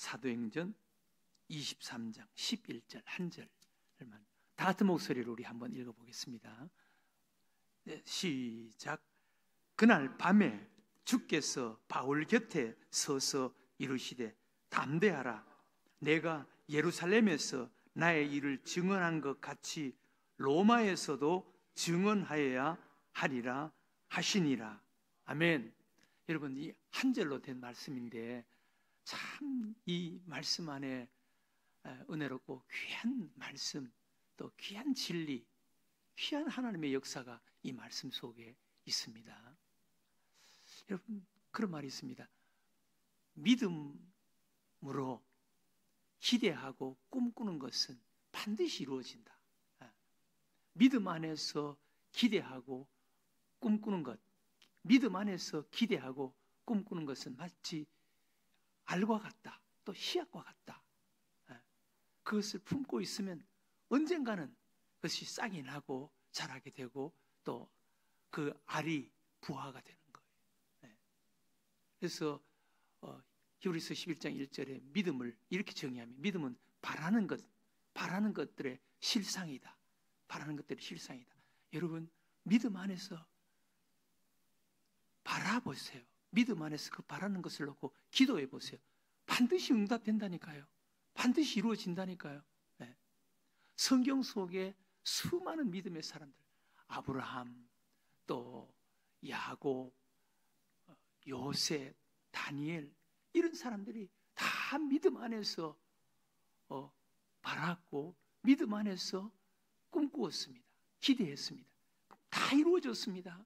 사도행전 23장 11절 한 절만 다 같은 목소리로 우리 한번 읽어보겠습니다. 네, 시작. 그날 밤에 주께서 바울 곁에 서서 이르시되 담대하라. 내가 예루살렘에서 나의 일을 증언한 것 같이 로마에서도 증언하여야 하리라 하시니라. 아멘. 여러분, 이 한 절로 된 말씀인데 참 이 말씀 안에 은혜롭고 귀한 말씀, 또 귀한 진리, 귀한 하나님의 역사가 이 말씀 속에 있습니다. 여러분, 그런 말이 있습니다. 믿음으로 기대하고 꿈꾸는 것은 반드시 이루어진다. 믿음 안에서 기대하고 꿈꾸는 것, 믿음 안에서 기대하고 꿈꾸는 것은 마치 알과 같다, 또 씨앗과 같다. 그것을 품고 있으면 언젠가는 그것이 싹이 나고 자라게 되고 또 그 알이 부화가 되는 거예요. 그래서 히브리서 11장 1절에 믿음을 이렇게 정의하면 믿음은 바라는 것들의 실상이다. 바라는 것들의 실상이다. 여러분, 믿음 안에서 바라보세요. 믿음 안에서 그 바라는 것을 놓고 기도해 보세요. 반드시 응답된다니까요. 반드시 이루어진다니까요. 네. 성경 속에 수많은 믿음의 사람들, 아브라함, 또 야곱, 요셉, 다니엘, 이런 사람들이 다 믿음 안에서 바랐고 믿음 안에서 꿈꾸었습니다. 기대했습니다. 다 이루어졌습니다.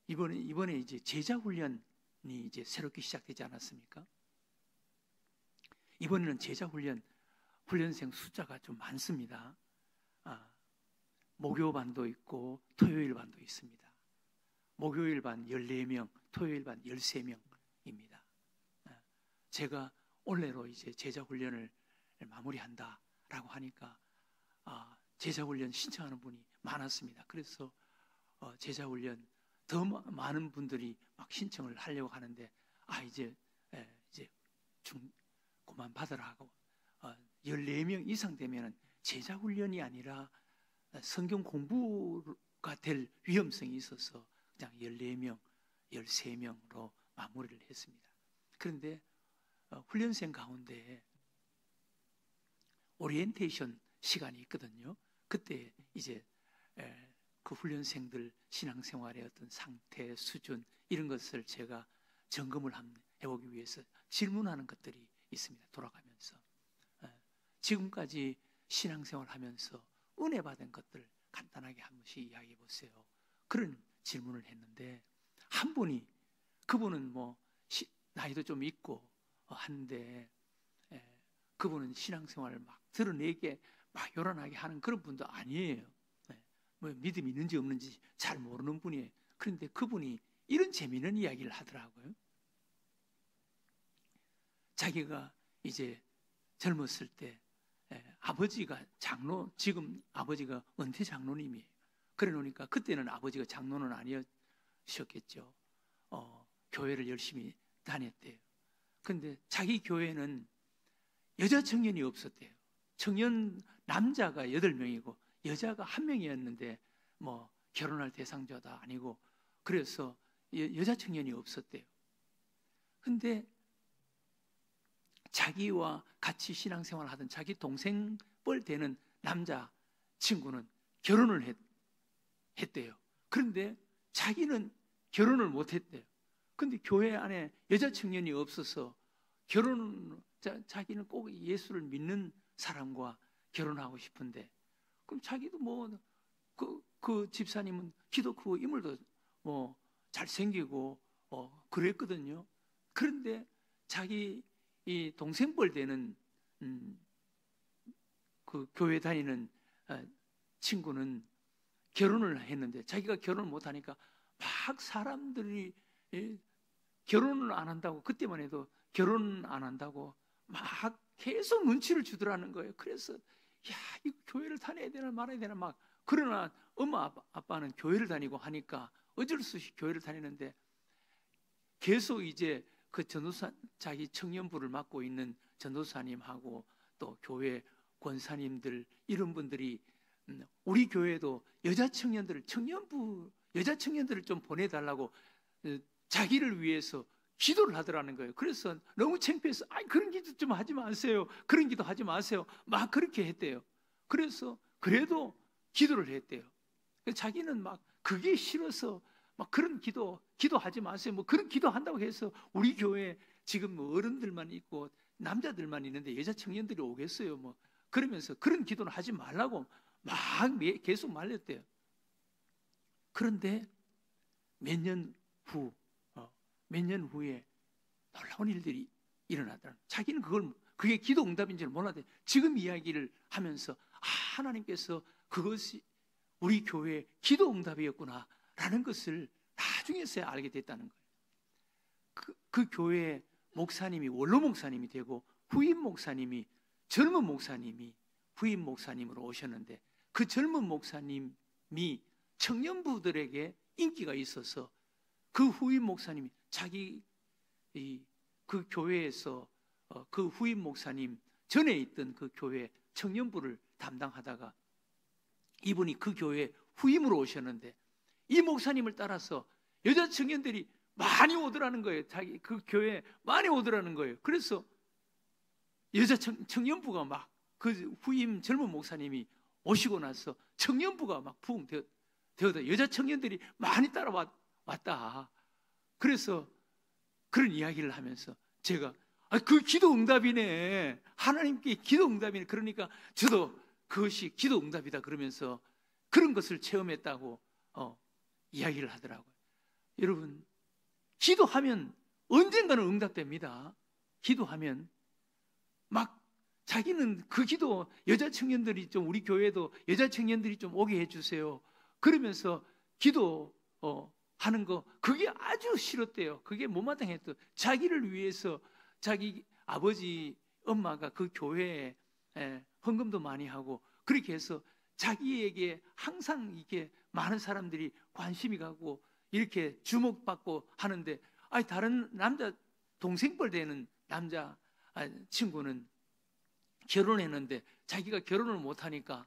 이번에 이제 제자 훈련이 이제 새롭게 시작되지 않았습니까? 이번에는 제자 훈련생 숫자가 좀 많습니다. 목요반도 있고 토요일 반도 있습니다. 목요일 반 14명, 토요일 반 13명입니다. 제가 올해로 이제 제자 훈련을 마무리한다라고 하니까 제자 훈련 신청하는 분이 많았습니다. 그래서 제자 훈련 더 많은 분들이 막 신청을 하려고 하는데 이제 그만 받으라 하고 14명 이상 되면은 제자 훈련이 아니라 성경 공부가 될 위험성이 있어서 그냥 14명, 13명으로 마무리를 했습니다. 그런데 훈련생 가운데 오리엔테이션 시간이 있거든요. 그때 이제 그 훈련생들 신앙생활의 어떤 상태, 수준 이런 것을 제가 점검을 해보기 위해서 질문하는 것들이 있습니다. 돌아가면서 지금까지 신앙생활 하면서 은혜 받은 것들 간단하게 한 번씩 이야기해 보세요. 그런 질문을 했는데 한 분이, 그분은 뭐 나이도 좀 있고 한데 그분은 신앙생활을 막 드러내게 막 요란하게 하는 그런 분도 아니에요. 뭐 믿음이 있는지 없는지 잘 모르는 분이에요. 그런데 그분이 이런 재미있는 이야기를 하더라고요. 자기가 이제 젊었을 때 아버지가 지금 아버지가 은퇴 장로님이에요. 그래 놓으니까 그때는 아버지가 장로는 아니셨겠죠. 교회를 열심히 다녔대요. 근데 자기 교회는 여자 청년이 없었대요. 청년 남자가 8명이고 여자가 1명이었는데 뭐 결혼할 대상자도 아니고 그래서 여자 청년이 없었대요. 근데 자기와 같이 신앙생활을 하던 자기 동생 뻘 되는 남자 친구는 결혼을 했대요. 그런데 자기는 결혼을 못했대요. 근데 교회 안에 여자 청년이 없어서 자기는 꼭 예수를 믿는 사람과 결혼하고 싶은데, 그럼 자기도 뭐 그 집사님은 키도 크고 인물도 뭐 잘생기고 그랬거든요. 그런데 자기 이 동생뻘 되는 그 교회 다니는 친구는 결혼을 했는데 자기가 결혼을 못하니까 막 사람들이 결혼을 안 한다고, 그때만 해도 결혼 안 한다고 막 계속 눈치를 주더라는 거예요. 그래서 이 교회를 다녀야 되나 말아야 되나 막, 그러나 엄마 아빠는 교회를 다니고 하니까 어쩔 수 없이 교회를 다니는데 계속 이제 그 전도사, 자기 청년부를 맡고 있는 전도사님하고 또 교회 권사님들 이런 분들이 우리 교회도 여자 청년들을 여자 청년들을 좀 보내달라고 자기를 위해서 기도를 하더라는 거예요. 그래서 너무 창피해서 그런 기도 좀 하지 마세요. 그런 기도 하지 마세요. 막 그렇게 했대요. 그래서 그래도 기도를 했대요. 자기는 막 그게 싫어서 막 그런 기도하지 마세요. 뭐 그런 기도한다고 해서 우리 교회 지금 뭐 어른들만 있고 남자들만 있는데 여자 청년들이 오겠어요. 뭐 그러면서 그런 기도는 하지 말라고 막 계속 말렸대요. 그런데 몇 년 후에 놀라운 일들이 일어나더라. 자기는 그게 기도 응답인지를 몰랐대. 지금 이야기를 하면서 하나님께서 그것이 우리 교회의 기도 응답이었구나라는 것을 나중에서야 알게 됐다는 거예요. 그 교회 목사님이 원로 목사님이 되고 후임 목사님이 젊은 목사님이 후임 목사님으로 오셨는데 그 젊은 목사님이 청년부들에게 인기가 있어서 그 후임 목사님이 그 교회에서 그 후임 목사님 전에 있던 그 교회 청년부를 담당하다가 이분이 그 교회 후임으로 오셨는데 이 목사님을 따라서 여자 청년들이 많이 오더라는 거예요. 자기 그 교회에 많이 오더라는 거예요. 그래서 여자 청년부가 막 그 후임 젊은 목사님이 오시고 나서 청년부가 막 부흥되어서 여자 청년들이 많이 따라왔다. 그래서 그런 이야기를 하면서 제가 그 기도 응답이네. 하나님께 기도 응답이네. 그러니까 저도 그것이 기도 응답이다 그러면서 그런 것을 체험했다고 이야기를 하더라고요. 여러분, 기도하면 언젠가는 응답됩니다. 기도하면 막 자기는 그 기도 여자 청년들이 좀 우리 교회도 여자 청년들이 좀 오게 해주세요. 그러면서 기도 하는 거 그게 아주 싫었대요. 그게 못마땅했대요. 자기를 위해서 자기 아버지 엄마가 그 교회에 헌금도 많이 하고 그렇게 해서 자기에게 항상 이렇게 많은 사람들이 관심이 가고 이렇게 주목받고 하는데 다른 남자 동생뻘 되는 남자 친구는 결혼했는데 자기가 결혼을 못하니까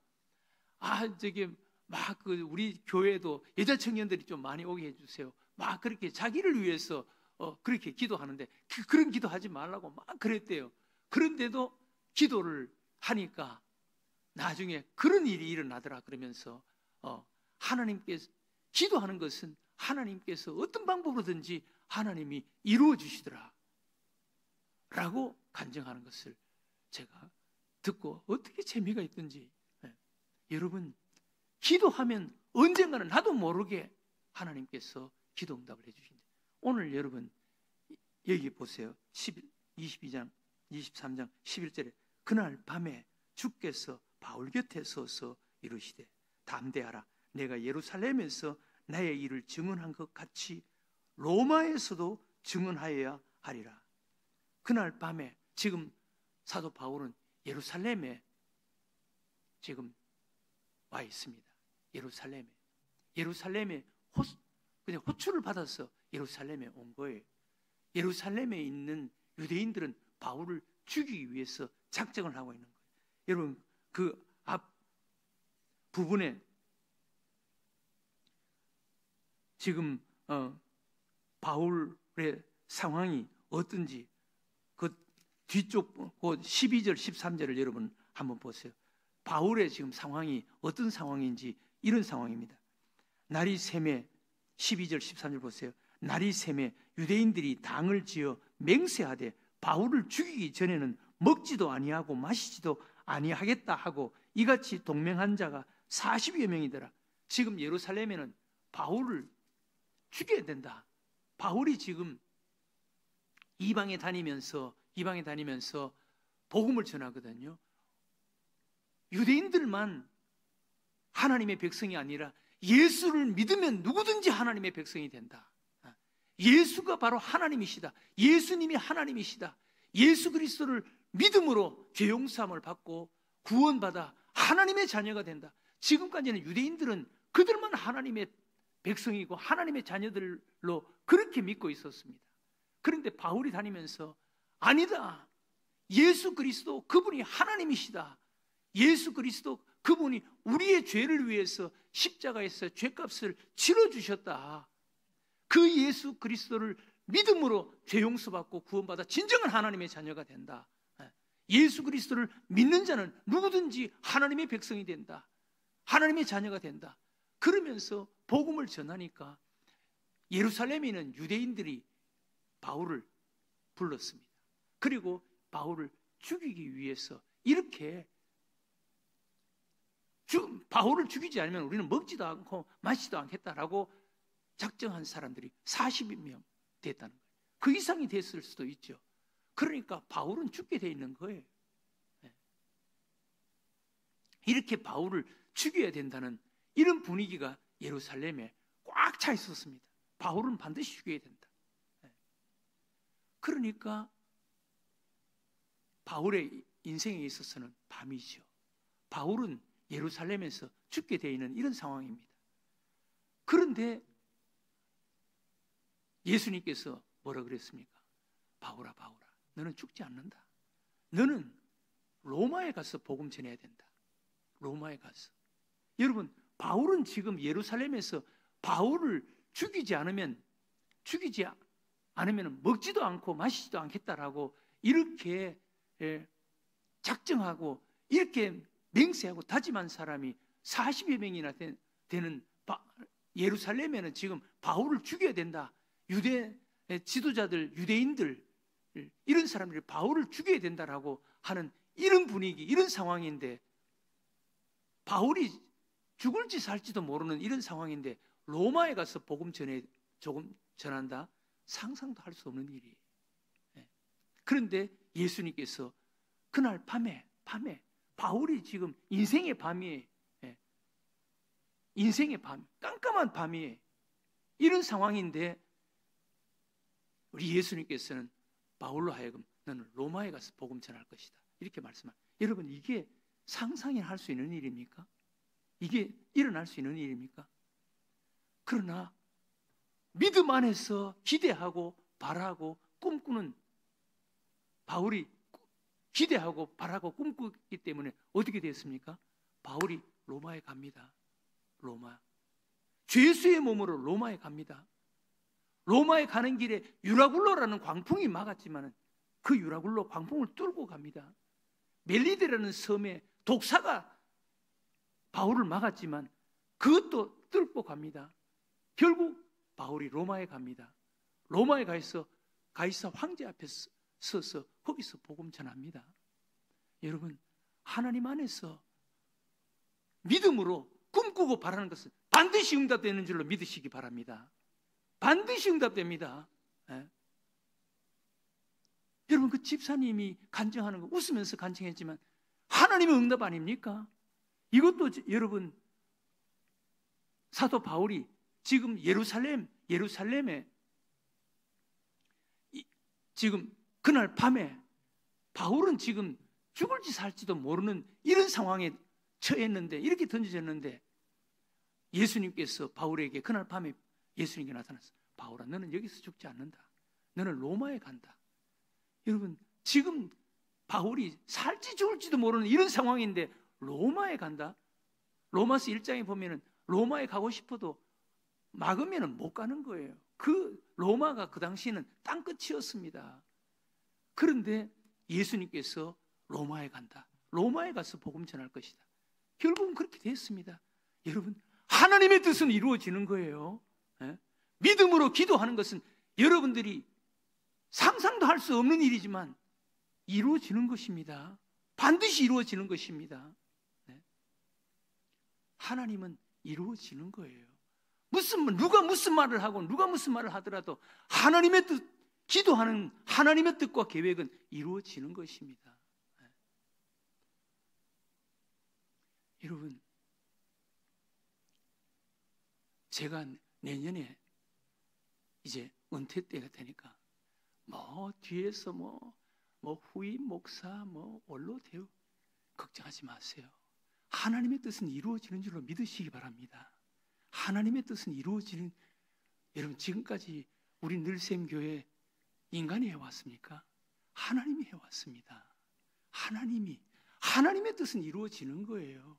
저기 막 우리 교회도 여자 청년들이 좀 많이 오게 해주세요. 막 그렇게 자기를 위해서 그렇게 기도하는데 그런 기도하지 말라고 막 그랬대요. 그런데도 기도를 하니까 나중에 그런 일이 일어나더라 그러면서 하나님께서 기도하는 것은 하나님께서 어떤 방법으로든지 하나님이 이루어 주시더라 라고 간증하는 것을 제가 듣고 어떻게 재미가 있든지 여러분 기도하면 언젠가는 나도 모르게 하나님께서 기도 응답을 해주신다. 오늘 여러분 여기 보세요. 22장 23장 11절에 그날 밤에 주께서 바울 곁에 서서 이르시되 담대하라. 내가 예루살렘에서 나의 일을 증언한 것 같이 로마에서도 증언하여야 하리라. 그날 밤에 지금 사도 바울은 예루살렘에 지금 와 있습니다. 예루살렘에 그냥 호출을 받아서 예루살렘에 온 거예요. 예루살렘에 있는 유대인들은 바울을 죽이기 위해서 작정을 하고 있는 거예요. 여러분 그 앞 부분에 지금 바울의 상황이 어떤지 그 뒤쪽 12절 13절을 여러분 한번 보세요. 바울의 지금 상황이 어떤 상황인지 이런 상황입니다. 날이 새매 12절 13절 보세요. 날이 새매 유대인들이 당을 지어 맹세하되 바울을 죽이기 전에는 먹지도 아니하고 마시지도 아니하겠다 하고 이같이 동맹한 자가 40여 명이더라. 지금 예루살렘에는 바울을 죽여야 된다. 바울이 지금 이방에 다니면서 복음을 전하거든요. 유대인들만 하나님의 백성이 아니라 예수를 믿으면 누구든지 하나님의 백성이 된다. 예수가 바로 하나님이시다. 예수님이 하나님이시다. 예수 그리스도를 믿음으로 죄 용서함을 받고 구원받아 하나님의 자녀가 된다. 지금까지는 유대인들은 그들만 하나님의 백성이고 하나님의 자녀들로 그렇게 믿고 있었습니다. 그런데 바울이 다니면서 아니다. 예수 그리스도 그분이 하나님이시다. 예수 그리스도 그분이 우리의 죄를 위해서 십자가에서 죄값을 치러주셨다. 그 예수 그리스도를 믿음으로 죄 용서받고 구원받아 진정한 하나님의 자녀가 된다. 예수 그리스도를 믿는 자는 누구든지 하나님의 백성이 된다. 하나님의 자녀가 된다. 그러면서 복음을 전하니까 예루살렘에 있는 유대인들이 바울을 불렀습니다. 그리고 바울을 죽이기 위해서 이렇게 바울을 죽이지 않으면 우리는 먹지도 않고 마시지도 않겠다라고 작정한 사람들이 40명 됐다는 거예요. 그 이상이 됐을 수도 있죠. 그러니까 바울은 죽게 돼 있는 거예요. 이렇게 바울을 죽여야 된다는 이런 분위기가 예루살렘에 꽉 차 있었습니다. 바울은 반드시 죽여야 된다. 그러니까 바울의 인생에 있어서는 밤이죠. 바울은 예루살렘에서 죽게 되어 있는 이런 상황입니다. 그런데 예수님께서 뭐라 그랬습니까? 바울아, 바울아, 너는 죽지 않는다. 너는 로마에 가서 복음 전해야 된다. 로마에 가서. 여러분, 바울은 지금 예루살렘에서 바울을 죽이지 않으면 먹지도 않고 마시지도 않겠다라고 이렇게 작정하고 이렇게 맹세하고 다짐한 사람이 40여 명이나 되는 예루살렘에는 지금 바울을 죽여야 된다. 유대 지도자들, 유대인들 이런 사람들이 바울을 죽여야 된다라고 하는 이런 분위기, 이런 상황인데 바울이 죽을지 살지도 모르는 이런 상황인데 로마에 가서 복음 전한다? 상상도 할 수 없는 일이에요. 그런데 예수님께서 그날 밤에 바울이 지금 인생의 밤이에요. 인생의 밤, 깜깜한 밤이에요. 이런 상황인데 우리 예수님께서는 바울로 하여금 너는 로마에 가서 복음 전할 것이다. 이렇게 말씀하세요. 여러분, 이게 상상이 할 수 있는 일입니까? 이게 일어날 수 있는 일입니까? 그러나 믿음 안에서 기대하고 바라고 꿈꾸는 바울이 기대하고 바라고 꿈꾸기 때문에 어떻게 됐습니까? 바울이 로마에 갑니다. 로마. 죄수의 몸으로 로마에 갑니다. 로마에 가는 길에 유라굴로라는 광풍이 막았지만 그 유라굴로 광풍을 뚫고 갑니다. 멜리데라는 섬에 독사가 바울을 막았지만 그것도 뚫고 갑니다. 결국 바울이 로마에 갑니다. 로마에 가서 가이사 황제 앞에 서서 거기서 복음 전합니다. 여러분, 하나님 안에서 믿음으로 꿈꾸고 바라는 것은 반드시 응답되는 줄로 믿으시기 바랍니다. 반드시 응답됩니다. 여러분, 그 집사님이 간증하는 거 웃으면서 간증했지만 하나님의 응답 아닙니까? 이것도 여러분, 사도 바울이 지금 예루살렘에 지금 그날 밤에 바울은 지금 죽을지 살지도 모르는 이런 상황에 처했는데, 이렇게 던져졌는데 예수님께서 바울에게 그날 밤에 예수님께 나타났어. 바울아, 너는 여기서 죽지 않는다. 너는 로마에 간다. 여러분, 지금 바울이 살지 죽을지도 모르는 이런 상황인데 로마에 간다? 로마서 1장에 보면은 로마에 가고 싶어도 막으면 못 가는 거예요. 그 로마가 그 당시에는 땅끝이었습니다. 그런데 예수님께서 로마에 간다. 로마에 가서 복음 전할 것이다. 결국은 그렇게 됐습니다. 여러분, 하나님의 뜻은 이루어지는 거예요. 믿음으로 기도하는 것은 여러분들이 상상도 할 수 없는 일이지만 이루어지는 것입니다. 반드시 이루어지는 것입니다. 하나님은 이루어지는 거예요. 누가 무슨 말을 하고 누가 무슨 말을 하더라도 하나님의 뜻, 기도하는 하나님의 뜻과 계획은 이루어지는 것입니다. 여러분, 제가 내년에 이제 은퇴 때가 되니까 뒤에서 후임 목사 원로 대우 걱정하지 마세요. 하나님의 뜻은 이루어지는 줄로 믿으시기 바랍니다. 하나님의 뜻은 이루어지는, 여러분, 지금까지 우리 늘샘교회 인간이 해왔습니까? 하나님이 해왔습니다. 하나님의 뜻은 이루어지는 거예요.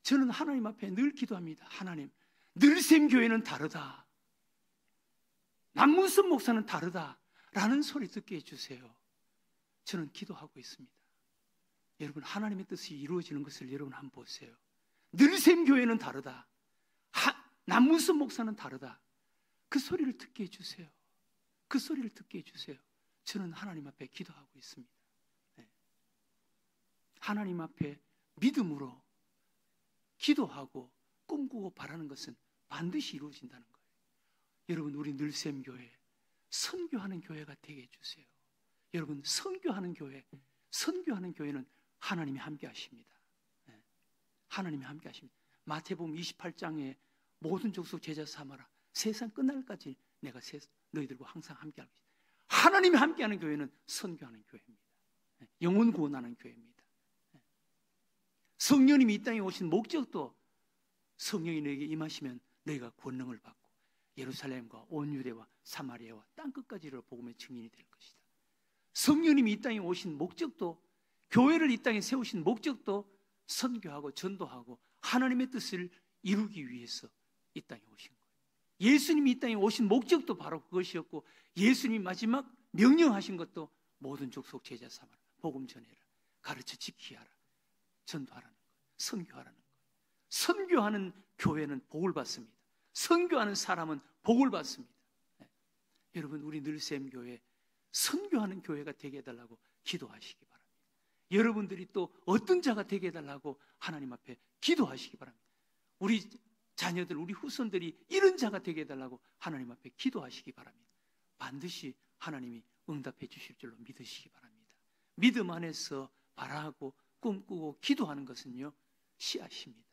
저는 하나님 앞에 늘 기도합니다. 하나님, 늘샘교회는 다르다. 남문선 목사는 다르다. 라는 소리 듣게 해주세요. 저는 기도하고 있습니다. 여러분, 하나님의 뜻이 이루어지는 것을 여러분 한번 보세요. 늘샘교회는 다르다. 남문선 목사는 다르다. 그 소리를 듣게 해주세요. 그 소리를 듣게 해주세요. 저는 하나님 앞에 기도하고 있습니다. 하나님 앞에 믿음으로 기도하고 꿈꾸고 바라는 것은 반드시 이루어진다는 거예요. 여러분, 우리 늘샘교회 선교하는 교회가 되게 해주세요. 여러분, 선교하는 교회는 하나님이 함께 하십니다. 하나님이 함께 하십니다. 마태복음 28장에 모든 족속 제자 삼아라. 세상 끝날까지 내가 너희들과 항상 함께 할 것이다. 하나님이 함께하는 교회는 선교하는 교회입니다. 영혼 구원하는 교회입니다. 성령님이 이 땅에 오신 목적도 성령이 너에게 임하시면 너희가 권능을 받고 예루살렘과 온 유대와 사마리아와 땅끝까지로 복음의 증인이 될 것이다. 성령님이 이 땅에 오신 목적도, 교회를 이 땅에 세우신 목적도 선교하고 전도하고 하나님의 뜻을 이루기 위해서 이 땅에 오신 거예요. 예수님이 이 땅에 오신 목적도 바로 그것이었고, 예수님이 마지막 명령하신 것도 모든 족속 제자 삼아라, 복음 전해라, 가르쳐 지키게 하라, 전도하라는 거예요. 선교하라는 거예요. 선교하는 교회는 복을 받습니다. 선교하는 사람은 복을 받습니다. 여러분, 우리 늘샘교회 선교하는 교회가 되게 해달라고 기도하시기 바랍니다. 여러분들이 또 어떤 자가 되게 해달라고 하나님 앞에 기도하시기 바랍니다. 우리 자녀들, 우리 후손들이 이런 자가 되게 해달라고 하나님 앞에 기도하시기 바랍니다. 반드시 하나님이 응답해 주실 줄로 믿으시기 바랍니다. 믿음 안에서 바라고 꿈꾸고 기도하는 것은요, 씨앗입니다.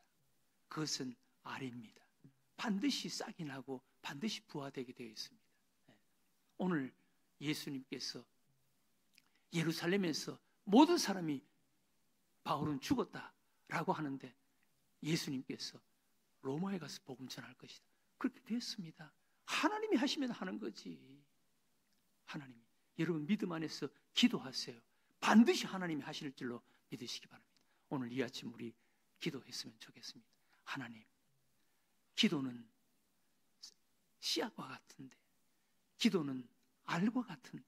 그것은 알입니다. 반드시 싹이 나고 반드시 부화되게 되어 있습니다. 오늘 예수님께서 예루살렘에서 모든 사람이 바울은 죽었다라고 하는데 예수님께서 로마에 가서 복음 전할 것이다. 그렇게 됐습니다. 하나님이 하시면 하는 거지. 하나님이. 여러분, 믿음 안에서 기도하세요. 반드시 하나님이 하실 줄로 믿으시기 바랍니다. 오늘 이 아침 우리 기도했으면 좋겠습니다. 하나님, 기도는 씨앗과 같은데, 기도는 알과 같은데,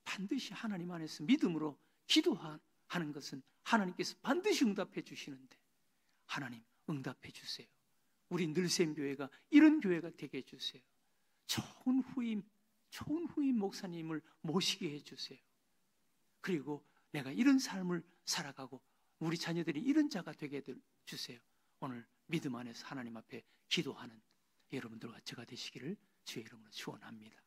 반드시 하나님 안에서 믿음으로 기도하는 것은 하나님께서 반드시 응답해 주시는데, 하나님 응답해 주세요. 우리 늘샘교회가 이런 교회가 되게 해주세요. 좋은 후임 목사님을 모시게 해주세요. 그리고 내가 이런 삶을 살아가고 우리 자녀들이 이런 자가 되게 해주세요. 오늘 믿음 안에서 하나님 앞에 기도하는 여러분들과 저가 되시기를 주의 이름으로 축원합니다.